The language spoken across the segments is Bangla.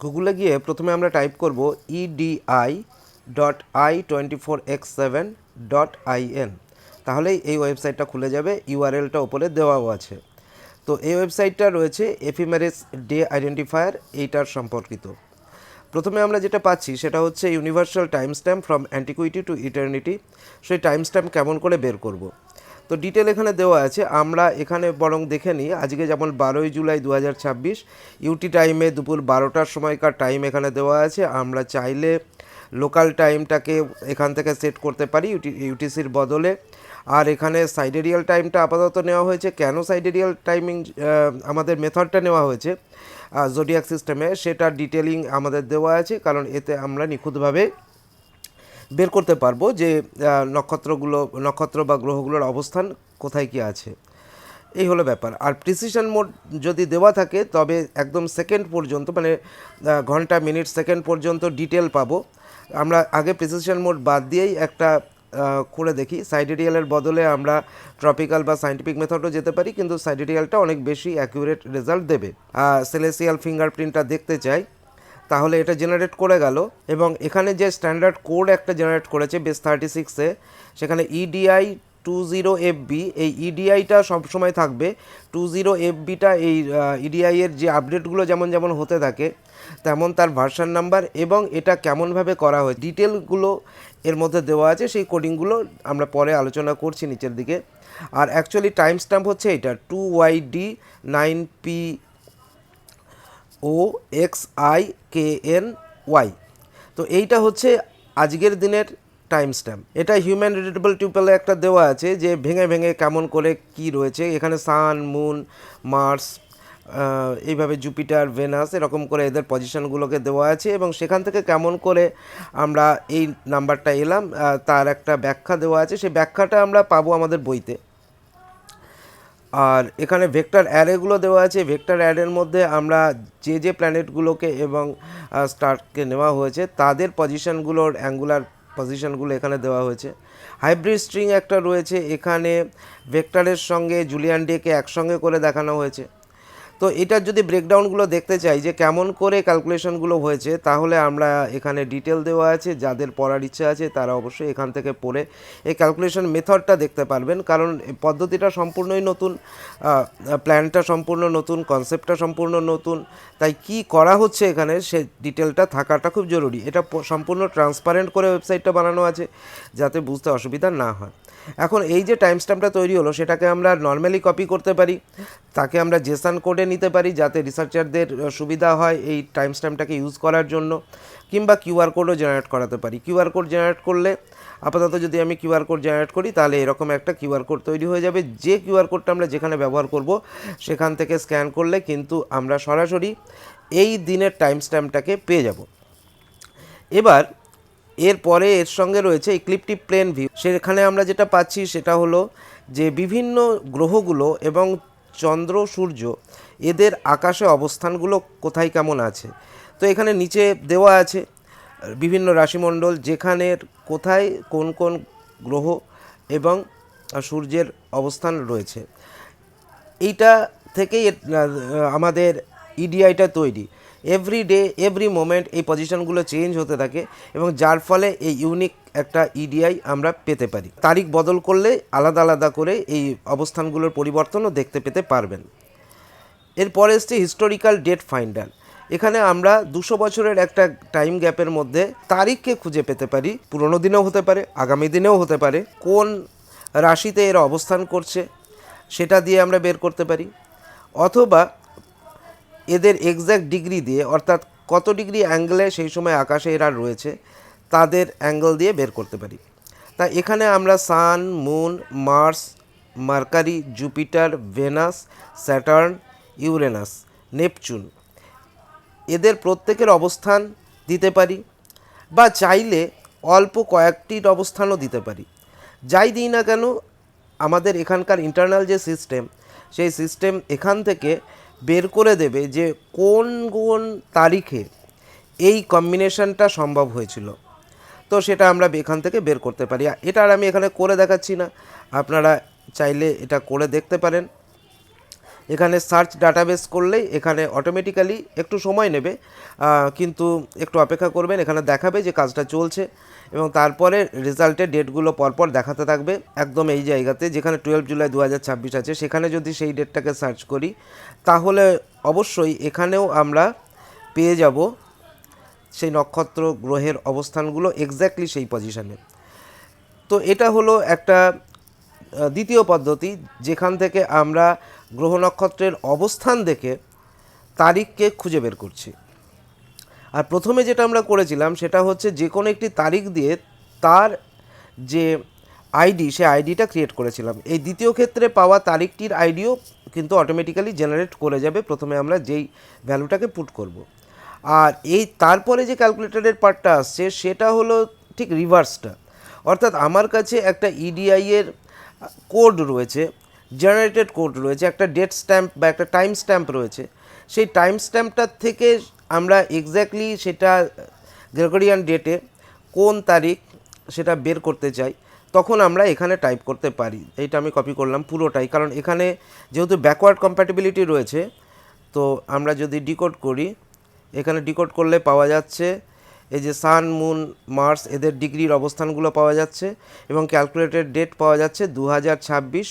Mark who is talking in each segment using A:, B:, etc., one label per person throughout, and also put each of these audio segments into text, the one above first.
A: গুগলে গিয়ে প্রথমে আমরা টাইপ করব edi.i24x7.in, তাহলেই এই ওয়েবসাইটটা খুলে যাবে। ইউআরএলটা ওপরে দেওয়াও আছে। তো এই ওয়েবসাইটটা রয়েছে এফিমেরিস ডে আইডেন্টিফায়ার এইটার সম্পর্কিত। প্রথমে আমরা যেটা পাচ্ছি সেটা হচ্ছে universal time stamp from antiquity to eternity. সেই টাইম স্ট্যাম্প কেমন করে বের করব। তো ডিটেল এখানে দেওয়া আছে, আমরা এখানে বরং দেখে নিই। আজকে যেমন 12 জুলাই 2026 ইউটি টাইমে দুপুর 12টার সময়কার টাইম এখানে দেওয়া আছে। আমরা চাইলে লোকাল টাইমটাকে এখান থেকে সেট করতে পারি ইউটিসির বদলে। আর এখানে সাইডেরিয়াল টাইমটা আপাতত নেওয়া হয়েছে। কেন সাইডেরিয়াল টাইমিং আমাদের মেথডটা নেওয়া হয়েছে জোডিয়াক সিস্টেমে, সেটা ডিটেলিং আমাদের দেওয়া আছে, কারণ এতে আমরা নিখুঁতভাবে বের করতে পারবো যে নক্ষত্র বা গ্রহগুলোর অবস্থান কোথায় কি আছে। এই হলো ব্যাপার। আর প্রিসিশন মোড যদি দেওয়া থাকে তবে একদম সেকেন্ড পর্যন্ত, মানে ঘন্টা মিনিট সেকেন্ড পর্যন্ত ডিটেল পাবো। আমরা আগে প্রিসিশন মোড বাদ দিয়েই একটা করে দেখি। সাইডেরিয়ালের বদলে আমরা ট্রপিক্যাল বা সায়েন্টিফিক মেথডও যেতে পারি, কিন্তু সাইডেরিয়ালটা অনেক বেশি অ্যাকুরেট রেজাল্ট দেবে। সেলেসিয়াল ফিঙ্গারপ্রিন্টটা দেখতে চাই, তাহলে এটা জেনারেট করে গেল। এবং এখানে যে স্ট্যান্ডার্ড কোড একটা জেনারেট করেছে বেস 36-এ, সেখানে ইডিআই 20FB, এই ইডিআইটা সবসময় থাকবে। 20FBটা এই ইডিআই এর যে আপডেটগুলো যেমন যেমন হতে থাকে তেমন তার ভার্সন নাম্বার এবং এটা কেমনভাবে করা হয় ডিটেলগুলো এর মধ্যে দেওয়া আছে। সেই কোডিংগুলো আমরা পরে আলোচনা করছি নিচের দিকে। আর অ্যাকচুয়ালি টাইম স্ট্যাম্প হচ্ছে এটা 2YD9POXIKNY। তো এইটা হচ্ছে আজকের দিনের টাইম স্ট্যাম্প। এটা হিউম্যান রিডেবল টিউপেলে একটা দেওয়া আছে যে ভেঙে ভেঙে কেমন করে কি রয়েছে। এখানে সান, মুন, মার্স, এইভাবে জুপিটার, ভেনাস, এরকম করে এদের পজিশনগুলোকে দেওয়া আছে এবং সেখান থেকে কেমন করে আমরা এই নাম্বারটা এলাম তার একটা ব্যাখ্যা দেওয়া আছে। সেই ব্যাখ্যাটা আমরা পাবো আমাদের বইতে। আর এখানে ভেক্টর অ্যারেগুলো দেওয়া আছে। ভেক্টর অ্যারের মধ্যে আমরা যে যে প্ল্যানেটগুলোকে এবং স্টারকে নেওয়া হয়েছে তাদের পজিশনগুলোর অ্যাঙ্গুলার পজিশনগুলো এখানে দেওয়া হয়েছে। হাইব্রিড স্ট্রিং একটা রয়েছে, এখানে ভেক্টরের সঙ্গে জুলিয়ান ডেকে একসঙ্গে করে দেখানো হয়েছে। তো এটার যদি ব্রেকডাউনগুলো দেখতে চাই যে কেমন করে ক্যালকুলেশনগুলো হয়েছে, তাহলে আমরা এখানে ডিটেল দেওয়া আছে। যাদের পড়ার ইচ্ছা আছে তারা অবশ্যই এখান থেকে পড়ে এই ক্যালকুলেশন মেথডটা দেখতে পারবেন, কারণ পদ্ধতিটা সম্পূর্ণই নতুন, প্ল্যানটা সম্পূর্ণ নতুন, কনসেপ্টটা সম্পূর্ণ নতুন। তাই কি করা হচ্ছে এখানে সে ডিটেলটা থাকাটা খুব জরুরি। এটা সম্পূর্ণ ট্রান্সপারেন্ট করে ওয়েবসাইটটা বানানো আছে যাতে বুঝতে অসুবিধা না হয়। এখন এই যে টাইম স্ট্যাম্পটা তৈরি হলো সেটাকে আমরা নর্মালি কপি করতে পারি, তাকে আমরা জেসন কোডে নিতে পারি যাতে রিসার্চারদের সুবিধা হয় এই টাইম স্ট্যাম্পটাকে ইউজ করার জন্য, কিংবা কিউআর কোডও জেনারেট করাতে পারি। কিউআর কোড জেনারেট করলে, আপাতত যদি আমি কিউআর কোড জেনারেট করি তাহলে এরকম একটা কিউআর কোড তৈরি হয়ে যাবে। যে কিউআর কোডটা আমরা যেখানে ব্যবহার করব সেখান থেকে স্ক্যান করলে কিন্তু আমরা সরাসরি এই দিনের টাইম স্ট্যাম্পটাকে পেয়ে যাব। এবার এরপরে এর সঙ্গে রয়েছে ইক্লিপ্টিক প্লেন ভিউ। সেখানে আমরা যেটা পাচ্ছি সেটা হলো যে বিভিন্ন গ্রহগুলো এবং চন্দ্র, সূর্য, এদের আকাশে অবস্থানগুলো কোথায় কেমন আছে। তো এখানে নিচে দেওয়া আছে বিভিন্ন রাশিমণ্ডল, যেখানের কোথায় কোন কোন গ্রহ এবং সূর্যের অবস্থান রয়েছে। এইটা থেকেই আমাদের ইডিআইটা তৈরি। এভরি ডে এভরি মোমেন্ট এই পজিশনগুলো চেঞ্জ হতে থাকে এবং যার ফলে এই ইউনিক একটা ইডিআই আমরা পেতে পারি। তারিখ বদল করলে আলাদা আলাদা করে এই অবস্থানগুলোর পরিবর্তনও দেখতে পেতে পারবেন। এরপরে এসছে হিস্টোরিক্যাল ডেট ফাইন্ডার। এখানে আমরা 200 বছরের একটা টাইম গ্যাপের মধ্যে তারিখকে খুঁজে পেতে পারি। পুরনো দিনেও হতে পারে, আগামী দিনেও হতে পারে। কোন রাশিতে এরা অবস্থান করছে সেটা দিয়ে আমরা বের করতে পারি, অথবা এদের এক্স্যাক্ট ডিগ্রি দিয়ে, অর্থাৎ কত ডিগ্রি অ্যাঙ্গেলে সেই সময় আকাশে এরা রয়েছে তাদের অ্যাঙ্গেল দিয়ে বের করতে পারি। তা এখানে আমরা sun, moon, Mars, Mercury, Jupiter, Venus, Saturn, Uranus, Neptune, এদের প্রত্যেকের অবস্থান দিতে পারি, বা চাইলে অল্প কয়েকটির অবস্থানও দিতে পারি। যাই দিই না কেন, আমাদের এখানকার ইন্টারনাল যে সিস্টেম, সেই সিস্টেম এখান থেকে বের করে দেবে যে কোন কোন তারিখে এই কম্বিনেশনটা সম্ভব হয়েছিল। তো সেটা আমরা এখান থেকে বের করতে পারি। এটা আর আমি এখানে করে দেখাচ্ছি না, আপনারা চাইলে এটা করে দেখতে পারেন। এখানে সার্চ ডাটাবেস করলেই এখানে অটোমেটিক্যালি একটু সময় নেবে, কিন্তু একটু অপেক্ষা করবেন, এখানে দেখাবে যে কাজটা চলছে এবং তারপরে রেজাল্টের ডেটগুলো পরপর দেখাতে থাকবে। একদম এই জায়গাতে যেখানে 12 জুলাই 2026 আছে, সেখানে যদি সেই ডেটটাকে সার্চ করি তাহলে অবশ্যই এখানেও আমরা পেয়ে যাব সেই নক্ষত্র গ্রহের অবস্থানগুলো এক্স্যাক্টলি সেই পজিশানে। তো এটা হলো একটা দ্বিতীয় পদ্ধতি, যেখান থেকে আমরা গ্রহ নক্ষত্রের অবস্থান দেখে তারিখকে খুঁজে বের করছি। আর প্রথমে যেটা আমরা করেছিলাম সেটা হচ্ছে যে কোনো একটি তারিখ দিয়ে তার যে আইডি, সে আইডিটা ক্রিয়েট করেছিলাম। এই দ্বিতীয় ক্ষেত্রে পাওয়া তারিখটির আইডিও কিন্তু অটোমেটিক্যালি জেনারেট করে যাবে প্রথমে আমরা যেই ভ্যালুটাকে পুট করব। আর এই তারপরে যে ক্যালকুলেটরের পার্টটা আসছে সেটা হলো ঠিক রিভার্সটা, অর্থাৎ আমার কাছে একটা ইডিআই এর কোড রয়েছে, জেনারেটেড কোড রয়েছে, একটা ডেট স্ট্যাম্প বা একটা টাইম স্ট্যাম্প রয়েছে। সেই টাইম স্ট্যাম্পটার থেকে আমরা এক্স্যাক্টলি সেটা গ্রেগরিয়ান ডেটে কোন তারিখ সেটা বের করতে চাই, তখন আমরা এখানে টাইপ করতে পারি। এইটা আমি কপি করলাম পুরোটাই, কারণ এখানে যেহেতু ব্যাকওয়ার্ড কম্প্যাটিবিলিটি রয়েছে, তো আমরা যদি ডিকোড করি, এখানে ডিকোড করলে পাওয়া যাচ্ছে এই যে সান, মুন, মার্স এদের ডিগ্রির অবস্থানগুলো পাওয়া যাচ্ছে এবং ক্যালকুলেটেড ডেট পাওয়া যাচ্ছে 2026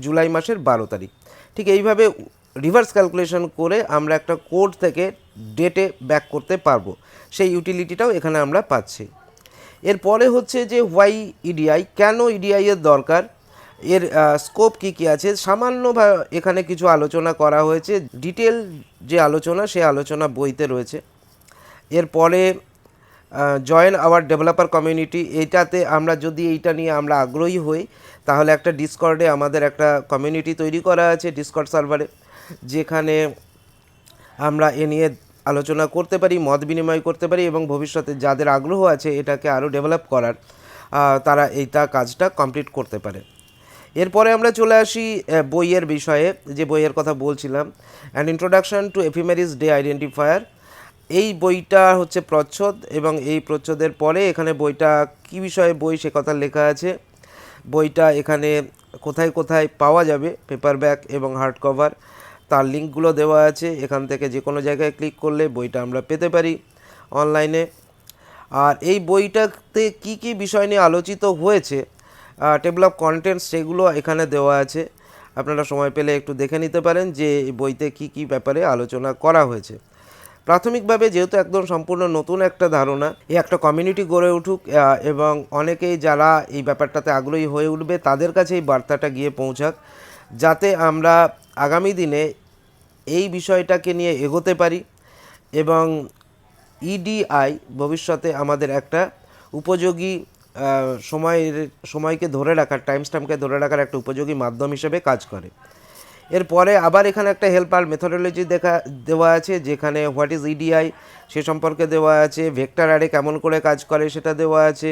A: জুলাই মাসের 12 তারিখ। ঠিক এইভাবে রিভার্স ক্যালকুলেশন করে আমরা একটা কোড থেকে ডেটে ব্যাক করতে পারবো, সেই ইউটিলিটিটাও এখানে আমরা পাচ্ছি। এরপরে হচ্ছে যে হোয়াই ইডিআই, কেন ইডিআই এর দরকার, এর স্কোপ কী কী আছে, সামান্য এখানে কিছু আলোচনা করা হয়েছে। ডিটেল যে আলোচনা, সে আলোচনা বইতে রয়েছে। এরপরে জয়েন আওয়ার ডেভেলপার কমিউনিটি, এইটাতে আমরা যদি এইটা নিয়ে আমরা আগ্রহী হই তাহলে একটা ডিসকর্ডে আমাদের একটা কমিউনিটি তৈরি করা আছে ডিসকর্ড সার্ভারে, যেখানে আমরা এ নিয়ে আলোচনা করতে পারি, মত বিনিময় করতে পারি এবং ভবিষ্যতে যাদের আগ্রহ আছে এটাকে আরও ডেভেলপ করার, তারা এইটা কাজটা কমপ্লিট করতে পারে। এরপরে আমরা চলে আসি বইয়ের বিষয়ে, যে বইয়ের কথা বলছিলাম, an introduction to ephemeris day identifier. এই বইটা হচ্ছে প্রচ্ছদ এবং এই প্রচ্ছদের পরে এখানে বইটা কী বিষয়ে বই সে কথা লেখা আছে। বইটা এখানে কোথায় কোথায় পাওয়া যাবে, পেপারব্যাক এবং হার্ড কভার, তার লিঙ্কগুলো দেওয়া আছে। এখান থেকে যে কোনো জায়গায় ক্লিক করলে বইটা আমরা পেতে পারি অনলাইনে। আর এই বইটাতে কি কি বিষয় নিয়ে আলোচিত হয়েছে, টেবিল অফ কন্টেন্টস, সেগুলো এখানে দেওয়া আছে। আপনারা সময় পেলে একটু দেখে নিতে পারেন যে এই বইতে কি কি ব্যাপারে আলোচনা করা হয়েছে। প্রাথমিকভাবে যেহেতু একদম সম্পূর্ণ নতুন একটা ধারণা, এই একটা কমিউনিটি গড়ে উঠুক এবং অনেকেই যারা এই ব্যাপারটাতে আগ্রহী হয়ে উঠবে তাদের কাছে এই বার্তাটা গিয়ে পৌঁছাক, যাতে আমরা আগামী দিনে এই বিষয়টাকে নিয়ে এগোতে পারি এবং ইডিআই ভবিষ্যতে আমাদের একটা উপযোগী সময়কে ধরে রাখার, টাইম স্ট্যাম্পকে ধরে রাখার একটা উপযোগী মাধ্যম হিসেবে কাজ করে। এরপরে আবার এখানে একটা হেল্প আর মেথোডোলজি দেওয়া আছে, যেখানে হোয়াট ইজ ইডিআই সে সম্পর্কে দেওয়া আছে, ভেক্টর অ্যারে কেমন করে কাজ করে সেটা দেওয়া আছে,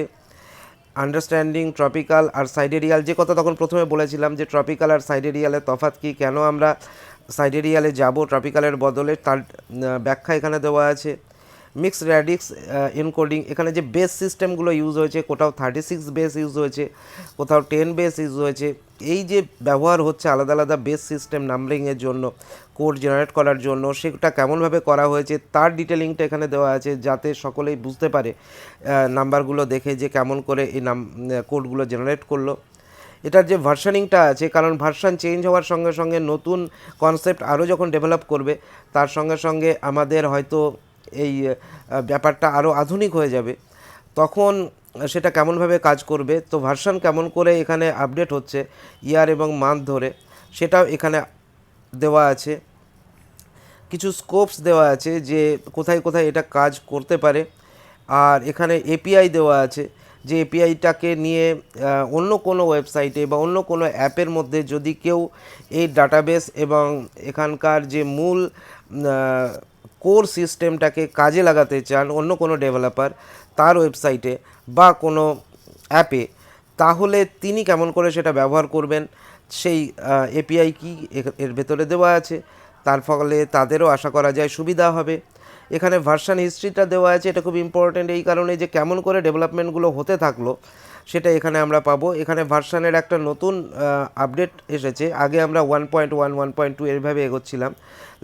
A: আন্ডারস্ট্যান্ডিং ট্রপিক্যাল আর সাইডেরিয়াল, যে কথা তখন প্রথমে বলেছিলাম যে ট্রপিক্যাল আর সাইডেরিয়ালের তফাৎ কী, কেন আমরা সাইডেরিয়ালে যাব ট্রপিক্যালের বদলে, তার ব্যাখ্যা এখানে দেওয়া আছে। মিক্সড র্যাডিক্স এনকোডিং, এখানে যে বেস সিস্টেমগুলো ইউজ হয়েছে, কোথাও 36 বেস ইউজ হয়েছে, কোথাও 10 বেস ইউজ হয়েছে, এই যে ব্যবহার হচ্ছে আলাদা আলাদা বেস সিস্টেম নাম্বারিংয়ের জন্য, কোড জেনারেট করার জন্য, সেটা কেমনভাবে করা হয়েছে তার ডিটেলিংটা এখানে দেওয়া আছে, যাতে সকলেই বুঝতে পারে নাম্বারগুলো দেখে যে কেমন করে এই কোডগুলো জেনারেট করলো। এটার যে ভার্সানিংটা আছে, কারণ ভার্সান চেঞ্জ হওয়ার সঙ্গে সঙ্গে নতুন কনসেপ্ট আরও যখন ডেভেলপ করবে, তার সঙ্গে সঙ্গে আমাদের হয়তো এই ব্যাপারটা আরও আধুনিক হয়ে যাবে, তখন সেটা কেমনভাবে কাজ করবে, তো ভার্সন কেমন করে এখানে আপডেট হচ্ছে ইয়ার এবং মান্থ ধরে, সেটাও এখানে দেওয়া আছে। কিছু স্কোপস দেওয়া আছে যে কোথায় কোথায় এটা কাজ করতে পারে। আর এখানে এপিআই দেওয়া আছে, যে এপিআইটাকে নিয়ে অন্য কোনো ওয়েবসাইটে বা অন্য কোনো অ্যাপের মধ্যে যদি কেউ এই ডাটাবেস এবং এখানকার যে মূল কোর সিস্টেমটাকে কাজে লাগাতে চান অন্য কোনো ডেভেলপার তার ওয়েবসাইটে বা কোনো অ্যাপে, তাহলে তিনি কেমন করে সেটা ব্যবহার করবেন, সেই এপিআই কি এর ভেতরে দেওয়া আছে, তার ফলে তাদেরও আশা করা যায় সুবিধা হবে। এখানে ভার্সন হিস্ট্রিটা দেওয়া আছে, এটা খুব ইম্পর্ট্যান্ট এই কারণে যে কেমন করে ডেভেলপমেন্টগুলো হতে থাকলো, সেটা এখানে আমরা পাবো। এখানে ভার্সানের একটা নতুন আপডেট এসেছে। আগে আমরা 1.1 1.2 এইভাবে এগোচ্ছিলাম।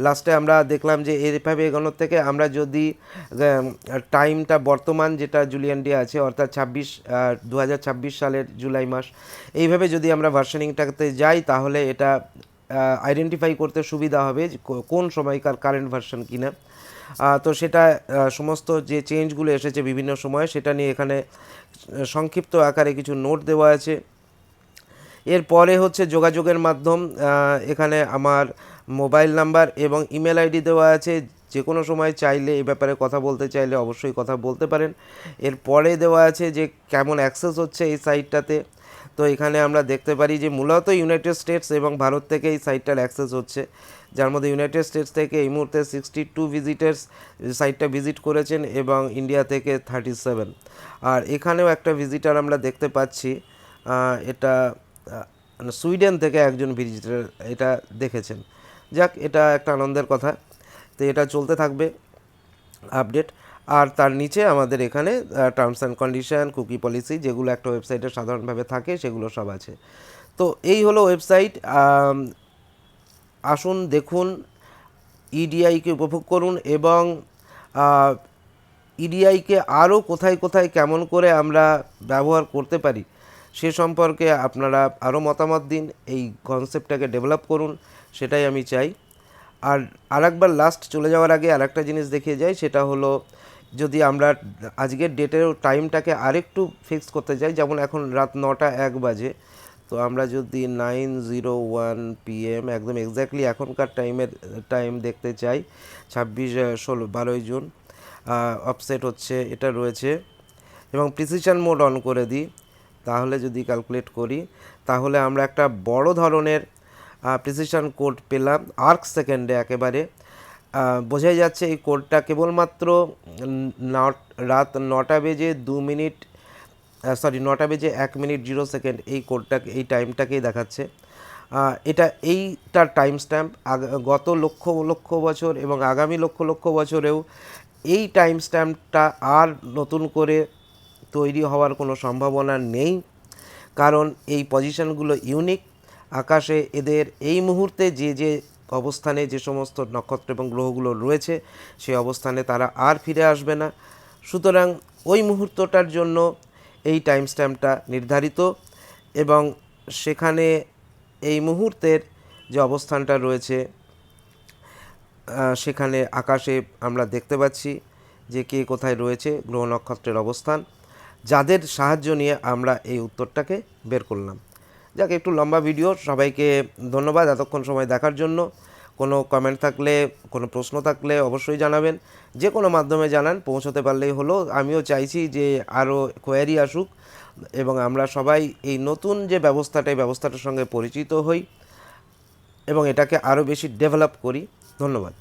A: লাস্টে আমরা দেখলাম যে এইভাবে এগোনোর থেকে আমরা যদি টাইমটা বর্তমান যেটা জুলিয়ান ডে আছে অর্থাৎ 2026 সালের জুলাই মাস, এইভাবে যদি আমরা ভার্সানিংটাতে যাই তাহলে এটা আইডেন্টিফাই করতে সুবিধা হবে যে কোন সময়কার কারেন্ট ভার্সন কিনা। তো সেটা সমস্ত যে চেঞ্জগুলো এসেছে বিভিন্ন সময়ে সেটা নিয়ে এখানে সংক্ষিপ্ত আকারে কিছু নোট দেওয়া আছে। এরপরে হচ্ছে যোগাযোগের মাধ্যম। এখানে আমার মোবাইল নাম্বার এবং ইমেল আইডি দেওয়া আছে। যে কোনো সময় চাইলে এই ব্যাপারে কথা বলতে চাইলে অবশ্যই কথা বলতে পারেন। এরপরে দেওয়া আছে যে কেমন অ্যাক্সেস হচ্ছে এই সাইটটাতে। তো এখানে আমরা দেখতে পারি যে মূলত ইউনাইটেড স্টেটস এবং ভারত থেকে এই সাইটটার অ্যাক্সেস হচ্ছে, যার মধ্যে ইউনাইটেড স্টেটস থেকে এই মুহূর্তে 62 ভিজিটার্স সাইটটা ভিজিট করেছেন এবং ইন্ডিয়া থেকে 37। আর এখানেও একটা ভিজিটার আমরা দেখতে পাচ্ছি, এটা সুইডেন থেকে একজন ভিজিটার এটা দেখেছেন। যাক, এটা একটা আনন্দের কথা। তো এটা চলতে থাকবে আপডেট। আর তার নিচে আমাদের এখানে terms and condition, cookie policy, যেগুলো একটা ওয়েবসাইটে সাধারণভাবে থাকে সেগুলো সব আছে। তো এই হলো ওয়েবসাইট। আসুন দেখুন, ইডিআইকে উপভোগ করুন এবং ইডিআইকে আরও কোথায় কোথায় কেমন করে আমরা ব্যবহার করতে পারি সে সম্পর্কে আপনারা আরও মতামত দিন, এই কনসেপ্টটাকে ডেভেলপ করুন, সেটাই আমি চাই। আর আরেকবার লাস্ট চলে যাওয়ার আগে আরেকটা জিনিস দেখিয়ে যাই, সেটা হলো যদি আমরা আজকের ডেটের টাইমটাকে আরেকটু ফিক্স করতে চাই, যেমন এখন রাত 9টা 1 বাজে, তো আমরা যদি 9:01 PM একদম এক্স্যাক্টলি এখনকার টাইম দেখতে চাই, 12 জুন, অফসেট হচ্ছে এটা রয়েছে, এবং প্রিসিশন মোড অন করে দিই, তাহলে যদি ক্যালকুলেট করি তাহলে আমরা একটা বড় ধরনের প্রিসিশন কোড পেলাম আর্ক সেকেন্ডে। একেবারে বোঝাই যাচ্ছে এই কোডটা কেবলমাত্র রাত 9:02 সরি 9:01 এই কোডটাকে, এই টাইমটাকেই দেখাচ্ছে। এটা এইটার টাইম স্ট্যাম্প গত লক্ষ লক্ষ বছর এবং আগামী লক্ষ লক্ষ বছরেও এই টাইম স্ট্যাম্পটা আর নতুন করে তৈরি হওয়ার কোনো সম্ভাবনা নেই, কারণ এই পজিশনগুলো ইউনিক। আকাশে এদের এই মুহূর্তে যে যে অবস্থানে যে সমস্ত নক্ষত্র এবং গ্রহগুলো রয়েছে সেই অবস্থানে তারা আর ফিরে আসবে না। সুতরাং ওই মুহূর্তটার জন্য এই টাইম স্ট্যাম্পটা নির্ধারিত, এবং সেখানে এই মুহূর্তের যে অবস্থানটা রয়েছে সেখানে আকাশে আমরা দেখতে পাচ্ছি যে কে কোথায় রয়েছে, গ্রহ নক্ষত্রের অবস্থান, যাদের সাহায্য নিয়ে আমরা এই উত্তরটাকে বের করলাম। যাক, একটু লম্বা ভিডিও, সবাইকে ধন্যবাদ এতক্ষণ সময় দেখার জন্য। কোনো কমেন্ট থাকলে, কোনো প্রশ্ন থাকলে অবশ্যই জানাবেন, যে কোনো মাধ্যমে জানান, পৌঁছতে পারলেই হলো। আমিও চাইছি যে আরও কোয়ারি আসুক এবং আমরা সবাই এই নতুন যে ব্যবস্থাটার সঙ্গে পরিচিত হই এবং এটাকে আরও বেশি ডেভেলপ করি। ধন্যবাদ।